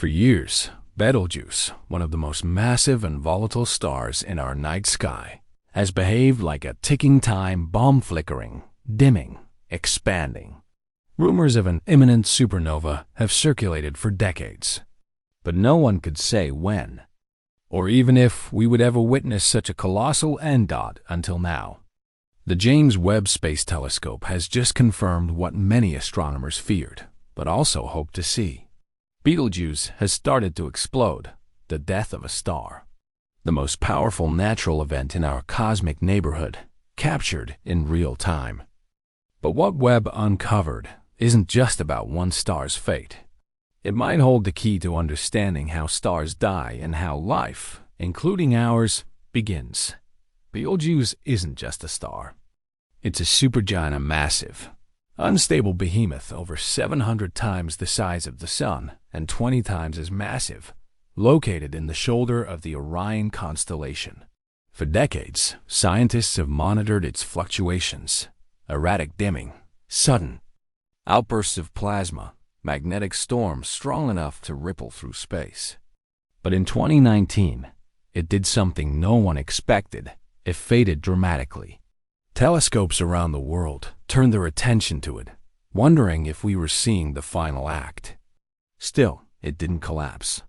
For years, Betelgeuse, one of the most massive and volatile stars in our night sky, has behaved like a ticking time bomb, flickering, dimming, expanding. Rumors of an imminent supernova have circulated for decades, but no one could say when, or even if we would ever witness such a colossal end dot until now. The James Webb Space Telescope has just confirmed what many astronomers feared, but also hoped to see. Betelgeuse has started to explode, the death of a star. The most powerful natural event in our cosmic neighborhood, captured in real time. But what Webb uncovered isn't just about one star's fate. It might hold the key to understanding how stars die and how life, including ours, begins. Betelgeuse isn't just a star. It's a supergiant, a massive, unstable behemoth over 700 times the size of the Sun and 20 times as massive, located in the shoulder of the Orion constellation. For decades, scientists have monitored its fluctuations, erratic dimming, sudden outbursts of plasma, magnetic storms strong enough to ripple through space. But in 2019, it did something no one expected. It faded dramatically. Telescopes around the world turned their attention to it, wondering if we were seeing the final act. Still, it didn't collapse.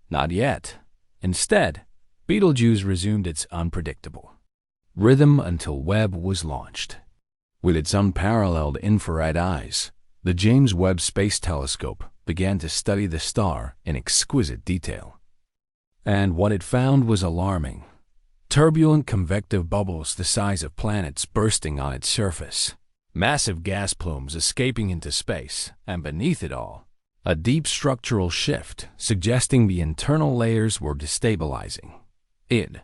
Not yet. Instead, Betelgeuse resumed its unpredictable rhythm until Webb was launched. With its unparalleled infrared eyes, the James Webb Space Telescope began to study the star in exquisite detail. And what it found was alarming. Turbulent convective bubbles the size of planets bursting on its surface, massive gas plumes escaping into space, and beneath it all, a deep structural shift suggesting the internal layers were destabilizing. It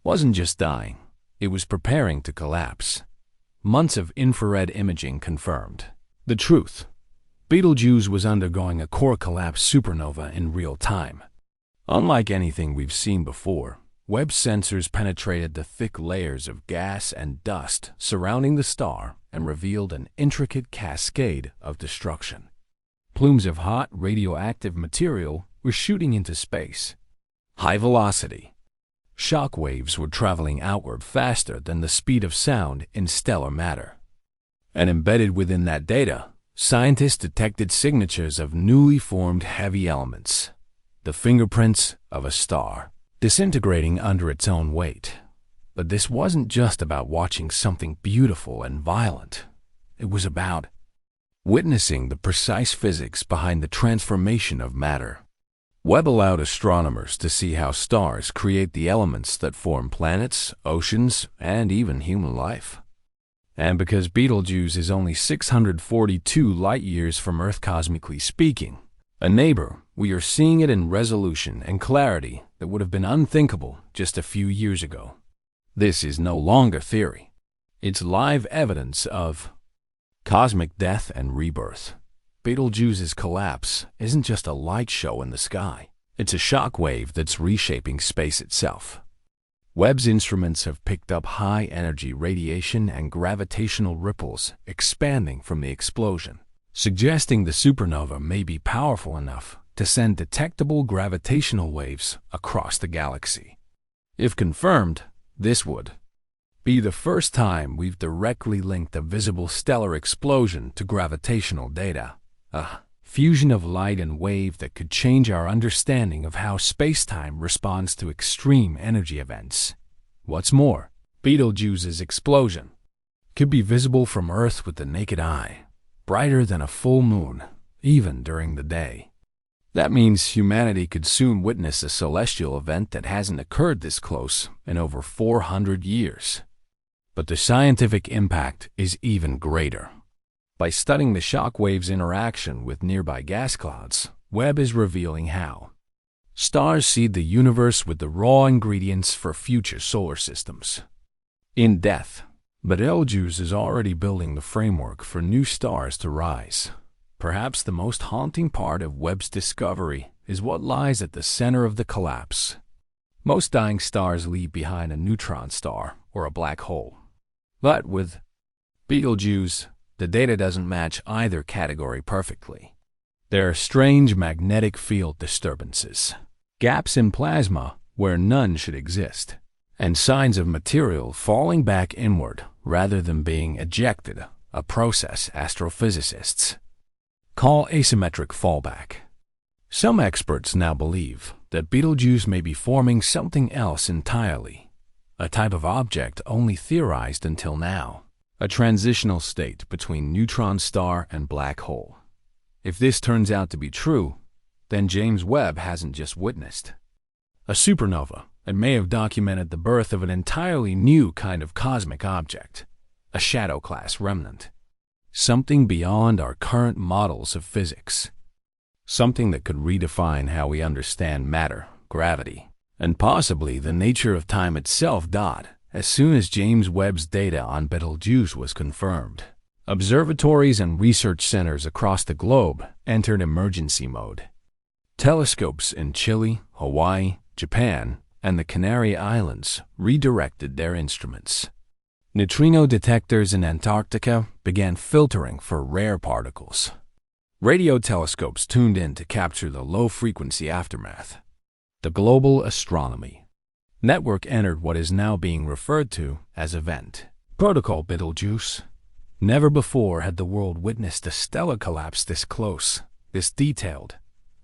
wasn't just dying, it was preparing to collapse. Months of infrared imaging confirmed the truth. Betelgeuse was undergoing a core collapse supernova in real time. Unlike anything we've seen before, Webb's sensors penetrated the thick layers of gas and dust surrounding the star and revealed an intricate cascade of destruction. Plumes of hot, radioactive material were shooting into space. High velocity. Shock waves were traveling outward faster than the speed of sound in stellar matter. And embedded within that data, scientists detected signatures of newly formed heavy elements, the fingerprints of a star, disintegrating under its own weight. But this wasn't just about watching something beautiful and violent. It was about witnessing the precise physics behind the transformation of matter. Webb allowed astronomers to see how stars create the elements that form planets, oceans, and even human life. And because Betelgeuse is only 642 light-years from Earth cosmically speaking, a neighbor, we are seeing it in resolution and clarity that would have been unthinkable just a few years ago. This is no longer theory. It's live evidence of cosmic death and rebirth. Betelgeuse's collapse isn't just a light show in the sky. It's a shock wave that's reshaping space itself. Webb's instruments have picked up high-energy radiation and gravitational ripples expanding from the explosion, suggesting the supernova may be powerful enough to send detectable gravitational waves across the galaxy. If confirmed, this would be the first time we've directly linked a visible stellar explosion to gravitational data, a fusion of light and wave that could change our understanding of how space-time responds to extreme energy events. What's more, Betelgeuse's explosion could be visible from Earth with the naked eye, brighter than a full moon, even during the day. That means humanity could soon witness a celestial event that hasn't occurred this close in over 400 years. But the scientific impact is even greater. By studying the shock wave's interaction with nearby gas clouds, Webb is revealing how stars seed the universe with the raw ingredients for future solar systems. In depth, Betelgeuse is already building the framework for new stars to rise. Perhaps the most haunting part of Webb's discovery is what lies at the center of the collapse. Most dying stars leave behind a neutron star or a black hole. But with Betelgeuse, the data doesn't match either category perfectly. There are strange magnetic field disturbances, gaps in plasma where none should exist, and signs of material falling back inward rather than being ejected, a process astrophysicists call asymmetric fallback. Some experts now believe that Betelgeuse may be forming something else entirely, a type of object only theorized until now, a transitional state between neutron star and black hole. If this turns out to be true, then James Webb hasn't just witnessed a supernova. It may have documented the birth of an entirely new kind of cosmic object, a shadow-class remnant, something beyond our current models of physics, something that could redefine how we understand matter, gravity, and possibly the nature of time itself. As soon as James Webb's data on Betelgeuse was confirmed, observatories and research centers across the globe entered emergency mode. Telescopes in Chile, Hawaii, Japan, and the Canary Islands redirected their instruments. Neutrino detectors in Antarctica began filtering for rare particles. Radio telescopes tuned in to capture the low-frequency aftermath. The global astronomy network entered what is now being referred to as Event Protocol Betelgeuse. Never before had the world witnessed a stellar collapse this close, this detailed,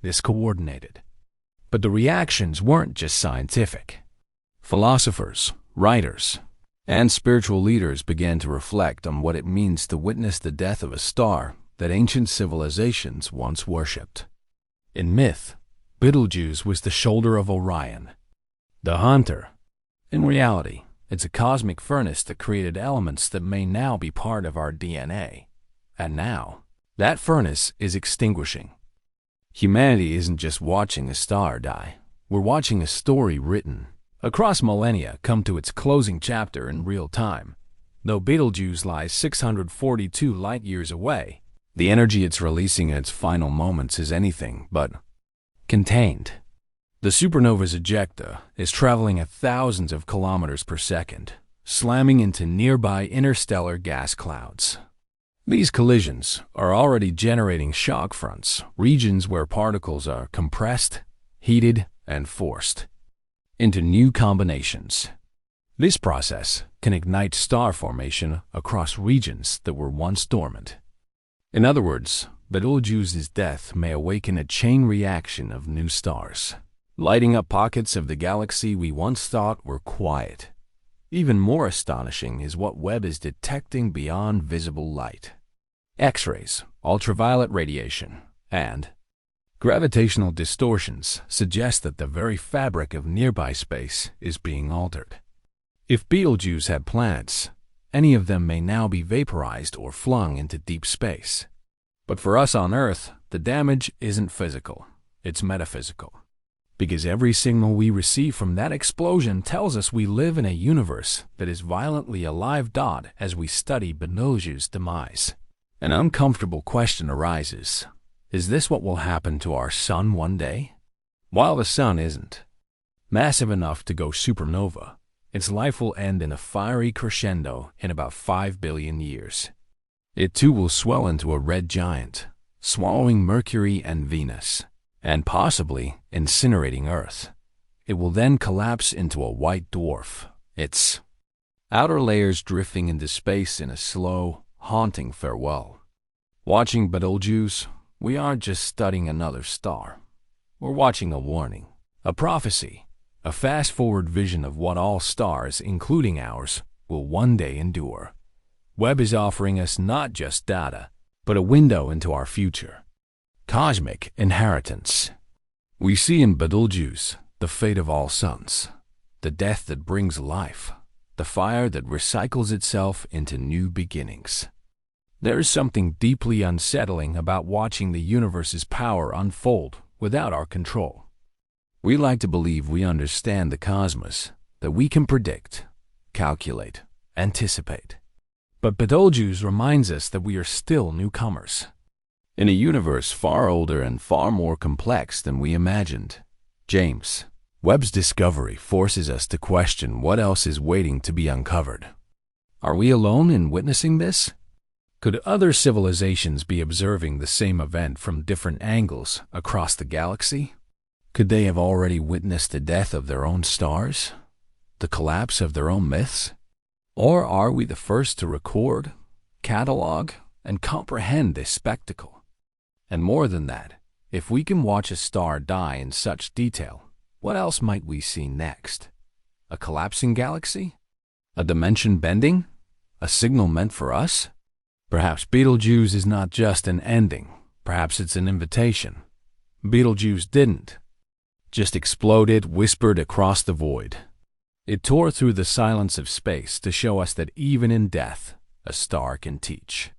this coordinated. But the reactions weren't just scientific. Philosophers, writers, and spiritual leaders began to reflect on what it means to witness the death of a star that ancient civilizations once worshipped. In myth, Betelgeuse was the shoulder of Orion, the hunter. In reality, it's a cosmic furnace that created elements that may now be part of our DNA. And now, that furnace is extinguishing. Humanity isn't just watching a star die. We're watching a story written across millennia come to its closing chapter in real time. Though Betelgeuse lies 642 light-years away, the energy it's releasing in its final moments is anything but contained. The supernova's ejecta is traveling at thousands of kilometers per second, slamming into nearby interstellar gas clouds. These collisions are already generating shock fronts, regions where particles are compressed, heated, and forced into new combinations. This process can ignite star formation across regions that were once dormant. In other words, Betelgeuse's death may awaken a chain reaction of new stars, lighting up pockets of the galaxy we once thought were quiet. Even more astonishing is what Webb is detecting beyond visible light. X-rays, ultraviolet radiation, and gravitational distortions suggest that the very fabric of nearby space is being altered. If Betelgeuse had planets, any of them may now be vaporized or flung into deep space. But for us on Earth, the damage isn't physical, it's metaphysical. Because every signal we receive from that explosion tells us we live in a universe that is violently alive. As we study Betelgeuse's demise, an uncomfortable question arises. Is this what will happen to our sun one day? While the sun isn't massive enough to go supernova, its life will end in a fiery crescendo in about 5 billion years. It too will swell into a red giant, swallowing Mercury and Venus, and possibly incinerating Earth. It will then collapse into a white dwarf, its outer layers drifting into space in a slow, haunting farewell. Watching Betelgeuse, we aren't just studying another star. We're watching a warning, a prophecy, a fast-forward vision of what all stars, including ours, will one day endure. Webb is offering us not just data, but a window into our future. Cosmic inheritance. We see in Betelgeuse the fate of all suns, the death that brings life, the fire that recycles itself into new beginnings. There is something deeply unsettling about watching the universe's power unfold without our control. We like to believe we understand the cosmos, that we can predict, calculate, anticipate. But Betelgeuse reminds us that we are still newcomers, in a universe far older and far more complex than we imagined. James Webb's discovery forces us to question what else is waiting to be uncovered. Are we alone in witnessing this? Could other civilizations be observing the same event from different angles across the galaxy? Could they have already witnessed the death of their own stars? The collapse of their own myths? Or are we the first to record, catalog, and comprehend this spectacle? And more than that, if we can watch a star die in such detail, what else might we see next? A collapsing galaxy? A dimension bending? A signal meant for us? Perhaps Betelgeuse is not just an ending. Perhaps it's an invitation. Betelgeuse didn't just explode, it whispered across the void. It tore through the silence of space to show us that even in death, a star can teach.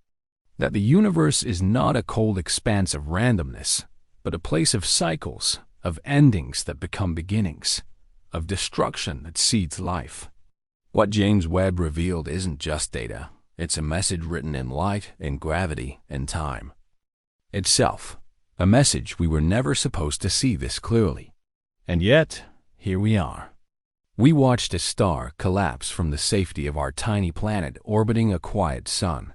That the universe is not a cold expanse of randomness, but a place of cycles, of endings that become beginnings, of destruction that seeds life. What James Webb revealed isn't just data. It's a message written in light, in gravity, in time. Itself, a message we were never supposed to see this clearly. And yet, here we are. We watched a star collapse from the safety of our tiny planet orbiting a quiet sun.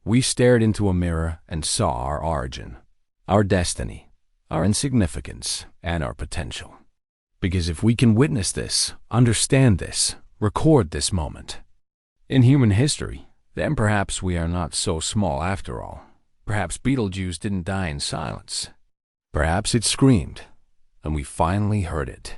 We stared into a mirror and saw our origin, our destiny, our insignificance, and our potential. Because if we can witness this, understand this, record this moment in human history, then perhaps we are not so small after all. Perhaps Betelgeuse didn't die in silence. Perhaps it screamed, and we finally heard it.